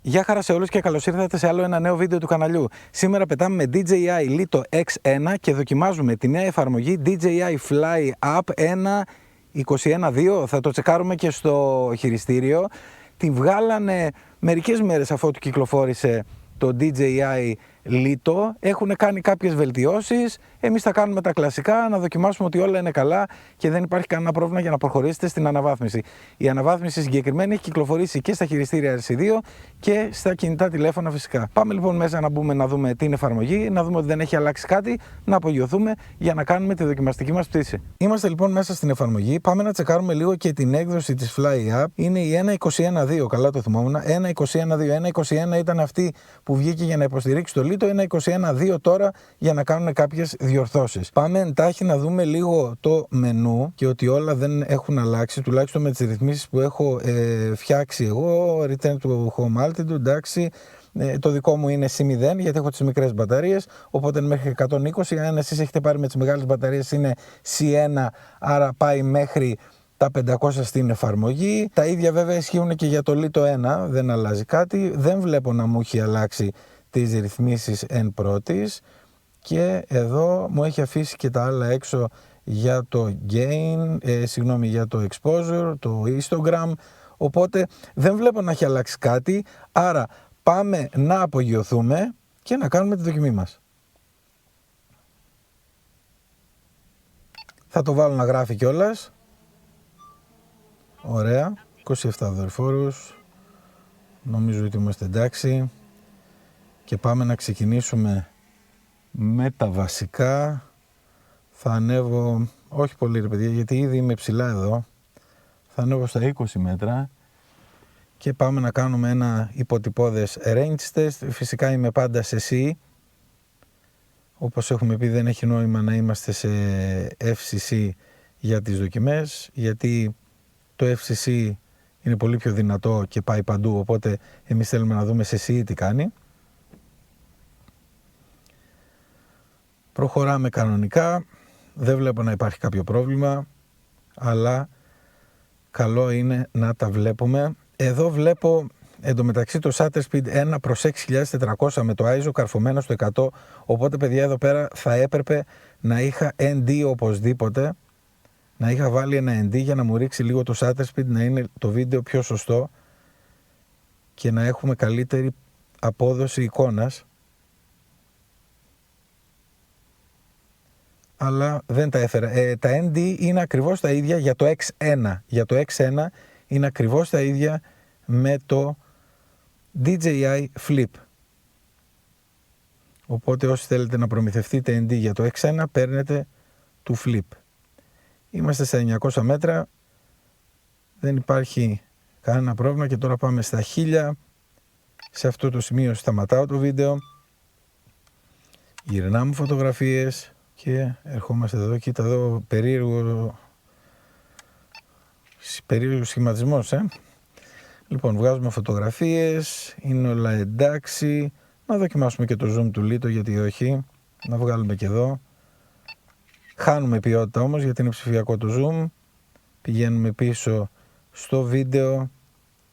Γεια χαρά σε όλους και καλώς ήρθατε σε άλλο ένα νέο βίντεο του καναλιού. Σήμερα πετάμε με DJI Lito X1 και δοκιμάζουμε τη νέα εφαρμογή DJI Fly App 1.21.2. Θα το τσεκάρουμε και στο χειριστήριο. Την βγάλανε μερικές μέρες αφού του κυκλοφόρησε το DJI Lito. Έχουν κάνει κάποιες βελτιώσεις. Εμείς θα κάνουμε τα κλασικά, να δοκιμάσουμε ότι όλα είναι καλά και δεν υπάρχει κανένα πρόβλημα για να προχωρήσετε στην αναβάθμιση. Η αναβάθμιση συγκεκριμένη έχει κυκλοφορήσει και στα χειριστήρια RC2 και στα κινητά τηλέφωνα φυσικά. Πάμε λοιπόν μέσα να μπούμε να δούμε την εφαρμογή, να δούμε ότι δεν έχει αλλάξει κάτι, να απογειωθούμε για να κάνουμε τη δοκιμαστική μας πτήση. Είμαστε λοιπόν μέσα στην εφαρμογή. Πάμε να τσεκάρουμε λίγο και την έκδοση της Fly App. Είναι η 1.21.2, καλά το θυμόμουν. 1.21.2. 1.21 ήταν αυτή που βγήκε για να υποστηρίξει το Lito. 1.21.2 τώρα για να κάνουν κάποιες διορθώσεις. Πάμε εντάχει να δούμε λίγο το μενού και ότι όλα δεν έχουν αλλάξει, τουλάχιστον με τις ρυθμίσεις που έχω φτιάξει εγώ. Return to Home Altitude, εντάξει. Το δικό μου είναι C0 γιατί έχω τις μικρές μπαταρίες, οπότε μέχρι 120. Αν εσείς έχετε πάρει με τις μεγάλες μπαταρίες είναι C1, άρα πάει μέχρι τα 500 στην εφαρμογή. Τα ίδια βέβαια ισχύουν και για το Lito 1, δεν αλλάζει κάτι. Δεν βλέπω να μου έχει αλλάξει τις ρυθμίσεις εν πρώτης. Και εδώ μου έχει αφήσει και τα άλλα έξω για το gain, για το exposure, το histogram, οπότε δεν βλέπω να έχει αλλάξει κάτι, άρα πάμε να απογειωθούμε και να κάνουμε τη δοκιμή μας. Θα το βάλω να γράφει κιόλας. Ωραία, 27 δορυφόρους, νομίζω ότι είμαστε εντάξει και πάμε να ξεκινήσουμε με τα βασικά. Θα ανέβω, όχι πολύ ρε παιδιά, γιατί ήδη είμαι ψηλά εδώ. Θα ανέβω στα 20 μέτρα και πάμε να κάνουμε ένα υποτυπώδες range test. Φυσικά είμαι πάντα σε C. Όπως έχουμε πει, δεν έχει νόημα να είμαστε σε FCC για τις δοκιμές, γιατί το FCC είναι πολύ πιο δυνατό και πάει παντού, οπότε εμείς θέλουμε να δούμε σε C τι κάνει. Προχωράμε κανονικά, δεν βλέπω να υπάρχει κάποιο πρόβλημα, αλλά καλό είναι να τα βλέπουμε. Εδώ βλέπω εντωμεταξύ το shutter speed 1 προς 6.400 με το ISO καρφωμένο στο 100, οπότε παιδιά εδώ πέρα θα έπρεπε να είχα ND οπωσδήποτε, να είχα βάλει ένα ND για να μου ρίξει λίγο το shutter speed, να είναι το βίντεο πιο σωστό και να έχουμε καλύτερη απόδοση εικόνας. Αλλά δεν τα έφερα. Τα ND είναι ακριβώς τα ίδια για το X1. Για το X1 είναι ακριβώς τα ίδια με το DJI Flip. Οπότε όσοι θέλετε να προμηθευτείτε ND για το X1, παίρνετε του Flip. Είμαστε στα 900 μέτρα. Δεν υπάρχει κανένα πρόβλημα και τώρα πάμε στα 1000. Σε αυτό το σημείο σταματάω το βίντεο. Γυρνάμε φωτογραφίες. Και ερχόμαστε εδώ, κοίτα εδώ, περίεργο σχηματισμός, Λοιπόν, βγάζουμε φωτογραφίες, είναι όλα εντάξει. Να δοκιμάσουμε και το zoom του Lito, γιατί όχι. Να βγάλουμε και εδώ. Χάνουμε ποιότητα όμως, γιατί είναι ψηφιακό το zoom. Πηγαίνουμε πίσω στο βίντεο.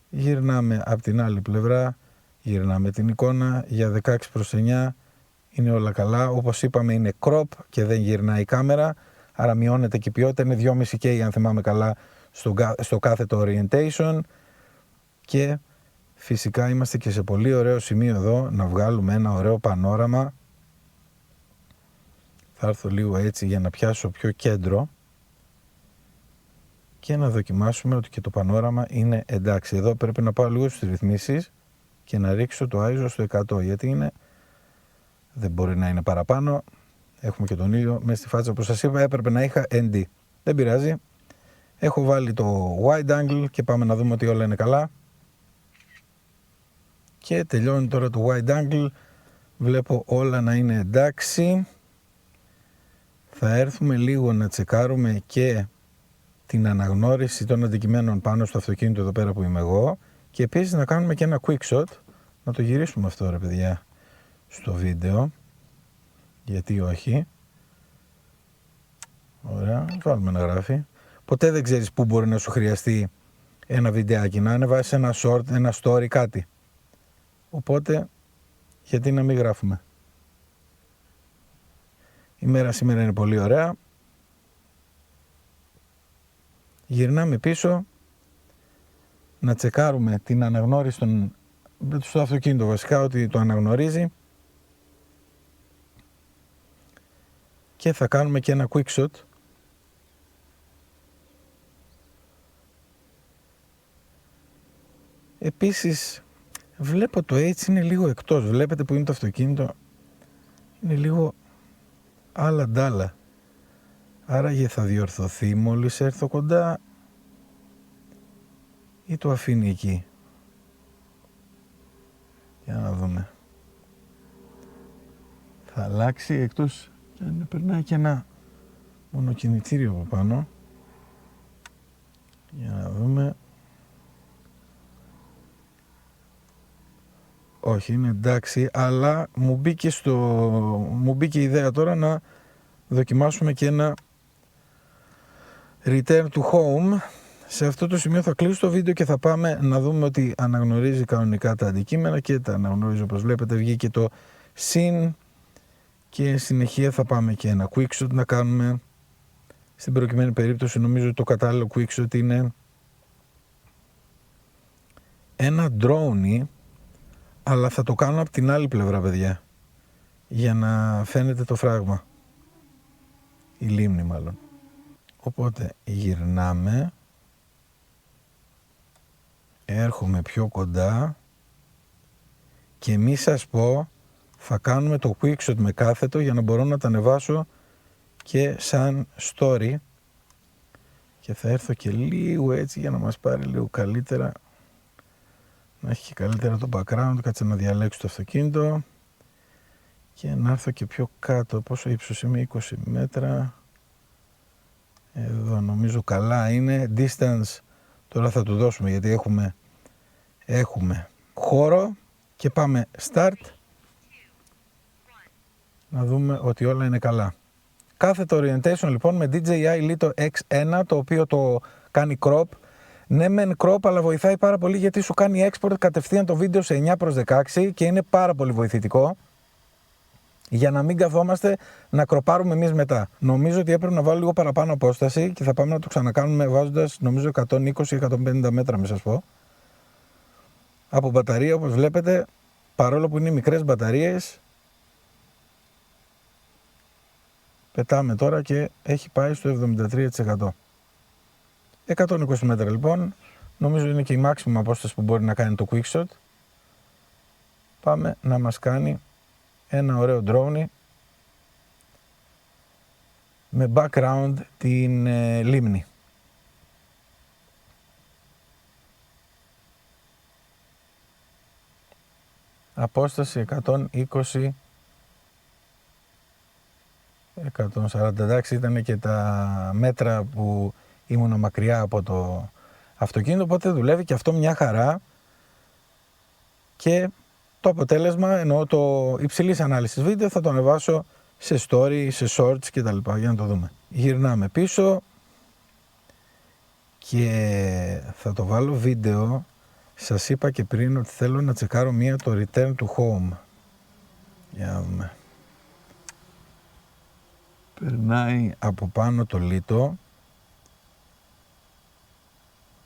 Γυρνάμε από την άλλη πλευρά. Γυρνάμε την εικόνα για 16 προς 9. Είναι όλα καλά, όπως είπαμε είναι crop και δεν γυρνάει η κάμερα, άρα μειώνεται και η ποιότητα, είναι 2,5K αν θυμάμαι καλά στο κάθετο orientation και φυσικά είμαστε και σε πολύ ωραίο σημείο εδώ να βγάλουμε ένα ωραίο πανόραμα. Θα έρθω λίγο έτσι για να πιάσω πιο κέντρο και να δοκιμάσουμε ότι και το πανόραμα είναι εντάξει. Εδώ πρέπει να πάω λίγο στις ρυθμίσεις και να ρίξω το ISO στο 100, γιατί είναι... Δεν μπορεί να είναι παραπάνω. Έχουμε και τον ήλιο μέσα στη φάτσα. Όπως σας είπα, έπρεπε να είχα ND. Δεν πειράζει. Έχω βάλει το wide angle και πάμε να δούμε ότι όλα είναι καλά. Και τελειώνει τώρα το wide angle. Βλέπω όλα να είναι εντάξει. Θα έρθουμε λίγο να τσεκάρουμε και την αναγνώριση των αντικειμένων πάνω στο αυτοκίνητο εδώ πέρα που είμαι εγώ. Και επίσης να κάνουμε και ένα quick shot. Να το γυρίσουμε αυτό ρε παιδιά στο βίντεο, γιατί όχι. Ωραία, βάλουμε να γράφει. Ποτέ δεν ξέρεις πού μπορεί να σου χρειαστεί ένα βιντεάκι, να ανεβάσεις ένα short, ένα story, κάτι. Οπότε, γιατί να μην γράφουμε. Η μέρα σήμερα είναι πολύ ωραία. Γυρνάμε πίσω να τσεκάρουμε την αναγνώριση στο αυτοκίνητο βασικά, ότι το αναγνωρίζει, και θα κάνουμε και ένα quick shot επίσης. Βλέπω το H είναι λίγο εκτός, βλέπετε που είναι το αυτοκίνητο, είναι λίγο άλλα ντάλα, άραγε θα διορθωθεί μόλις έρθω κοντά ή το αφήνει εκεί? Για να δούμε. Θα αλλάξει, εκτός και αν περνάει και ένα μονοκινητήριο από πάνω. Για να δούμε. Όχι, είναι εντάξει, αλλά μου μπήκε η ιδέα τώρα να δοκιμάσουμε και ένα return to home. Σε αυτό το σημείο θα κλείσω το βίντεο και θα πάμε να δούμε ότι αναγνωρίζει κανονικά τα αντικείμενα και τα αναγνωρίζει, όπως βλέπετε βγήκε το SYN, και συνεχεία θα πάμε και ένα quick shot να κάνουμε. Στην προκειμένη περίπτωση νομίζω ότι το κατάλληλο quick shot είναι ένα drone, αλλά θα το κάνω από την άλλη πλευρά, παιδιά, για να φαίνεται το φράγμα, η λίμνη μάλλον. Οπότε γυρνάμε, έρχομαι πιο κοντά και μη σας πω, θα κάνουμε το quick shot με κάθετο για να μπορώ να τα ανεβάσω και σαν story, και θα έρθω και λίγο έτσι για να μας πάρει λίγο καλύτερα, να έχει και καλύτερα το background. Κάτσε να διαλέξω το αυτοκίνητο και να έρθω και πιο κάτω. Πόσο ύψος είμαι? 20 μέτρα. Εδώ νομίζω καλά είναι. Distance τώρα θα του δώσουμε, γιατί έχουμε χώρο, και πάμε start να δούμε ότι όλα είναι καλά. Κάθετο orientation λοιπόν με DJI Lito X1, το οποίο το κάνει crop. Ναι μεν crop, αλλά βοηθάει πάρα πολύ, γιατί σου κάνει export κατευθείαν το βίντεο σε 9:16 και είναι πάρα πολύ βοηθητικό, για να μην καθόμαστε να κροπάρουμε εμείς μετά. Νομίζω ότι έπρεπε να βάλω λίγο παραπάνω απόσταση και θα πάμε να το ξανακάνουμε βάζοντας νομίζω 120-150 μέτρα, μην σας πω. Από μπαταρία, όπως βλέπετε, παρόλο που είναι μικρές μπαταρίες, πετάμε τώρα και έχει πάει στο 73%. 120 μέτρα λοιπόν, νομίζω είναι και η maximum απόσταση που μπορεί να κάνει το quick shot. Πάμε να μας κάνει ένα ωραίο drone με background την λίμνη. Απόσταση 120, 140, εντάξει, ήταν και τα μέτρα που ήμουν μακριά από το αυτοκίνητο, οπότε δουλεύει και αυτό μια χαρά, και το αποτέλεσμα, εννοώ το υψηλής ανάλυσης βίντεο, θα το ανεβάσω σε story, σε shorts κτλ. Για να το δούμε. Γυρνάμε πίσω και θα το βάλω βίντεο. Σας είπα και πριν ότι θέλω να τσεκάρω το return to home. Για να δούμε. Περνάει από πάνω το Lito.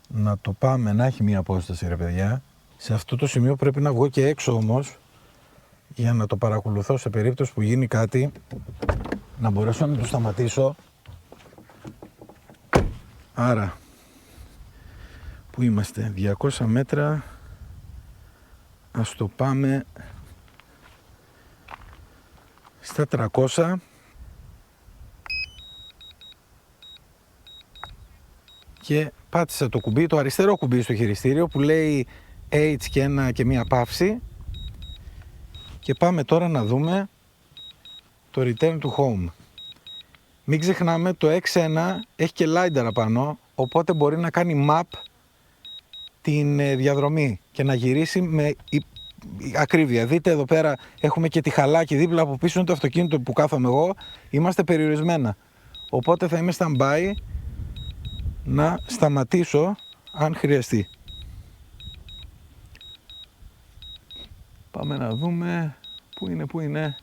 Να το πάμε να έχει μία απόσταση, ρε παιδιά. Σε αυτό το σημείο πρέπει να βγω και έξω όμως, για να το παρακολουθώ σε περίπτωση που γίνει κάτι, να μπορέσω να το σταματήσω. Άρα, που είμαστε, 200 μέτρα, ας το πάμε στα 300. Και πάτησα το κουμπί, το αριστερό κουμπί στο χειριστήριο που λέει H και μία παύση, και πάμε τώρα να δούμε το return to home. Μην ξεχνάμε, το X1 έχει και LiDAR απάνω, οπότε μπορεί να κάνει map την διαδρομή και να γυρίσει με ακρίβεια. Δείτε εδώ πέρα έχουμε και τη χαλάκι δίπλα, από πίσω είναι το αυτοκίνητο που κάθομαι εγώ, είμαστε περιορισμένα, οπότε θα είμαι stand-by να σταματήσω αν χρειαστεί. Πάμε να δούμε πού είναι.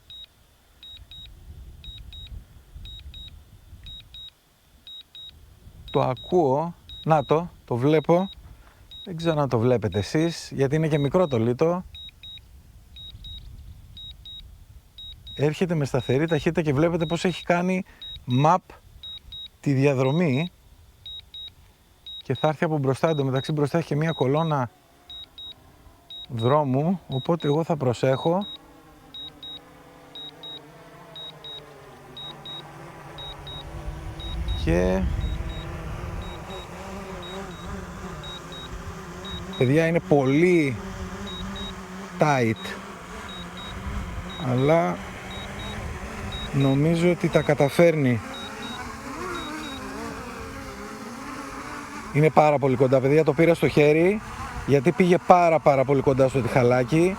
Το ακούω, να το βλέπω. Δεν ξέρω αν το βλέπετε εσείς, γιατί είναι και μικρό το λίτο. Έρχεται με σταθερή ταχύτητα και βλέπετε πως έχει κάνει map τη διαδρομή και θα έρθει από μπροστά. Εντωμεταξύ μπροστά έχει και μια κολόνα δρόμου, οπότε εγώ θα προσέχω. Και παιδιά, είναι πολύ tight, αλλά νομίζω ότι τα καταφέρνει. Είναι πάρα πολύ κοντά, παιδιά, το πήρα στο χέρι γιατί πήγε πάρα πολύ κοντά στο τιχαλάκι.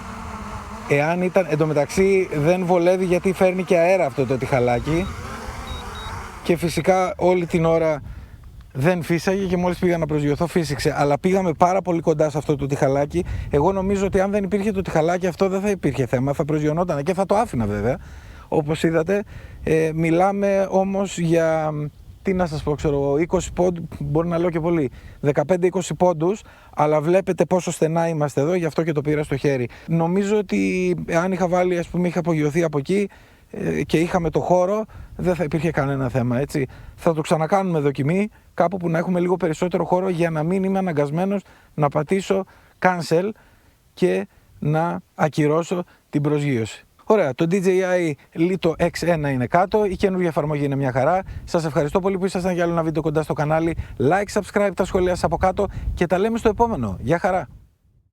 Εάν ήταν, εντωμεταξύ δεν βολεύει γιατί φέρνει και αέρα αυτό το τιχαλάκι και φυσικά όλη την ώρα δεν φύσαγε και μόλις πήγα να προσγειωθώ φύσηξε, αλλά πήγαμε πάρα πολύ κοντά σε αυτό το τιχαλάκι. Εγώ νομίζω ότι αν δεν υπήρχε το τιχαλάκι αυτό δεν θα υπήρχε θέμα, θα προσγειωνόταν και θα το άφηνα βέβαια, όπως είδατε. Μιλάμε όμως για, τι να σας πω, ξέρω, 20 πόντους, μπορεί να λέω και πολύ, 15-20 πόντους, αλλά βλέπετε πόσο στενά είμαστε εδώ, γι' αυτό και το πήρα στο χέρι. Νομίζω ότι αν είχα βάλει, ας πούμε, είχα απογειωθεί από εκεί και είχαμε το χώρο, δεν θα υπήρχε κανένα θέμα, έτσι. Θα το ξανακάνουμε δοκιμή, κάπου που να έχουμε λίγο περισσότερο χώρο για να μην είμαι αναγκασμένος να πατήσω cancel και να ακυρώσω την προσγείωση. Ωραία, το DJI Lito X1 είναι κάτω, η καινούργια εφαρμογή είναι μια χαρά. Σας ευχαριστώ πολύ που ήσασταν για άλλο ένα βίντεο κοντά στο κανάλι. Like, subscribe, τα σχόλια σας από κάτω και τα λέμε στο επόμενο. Γεια χαρά!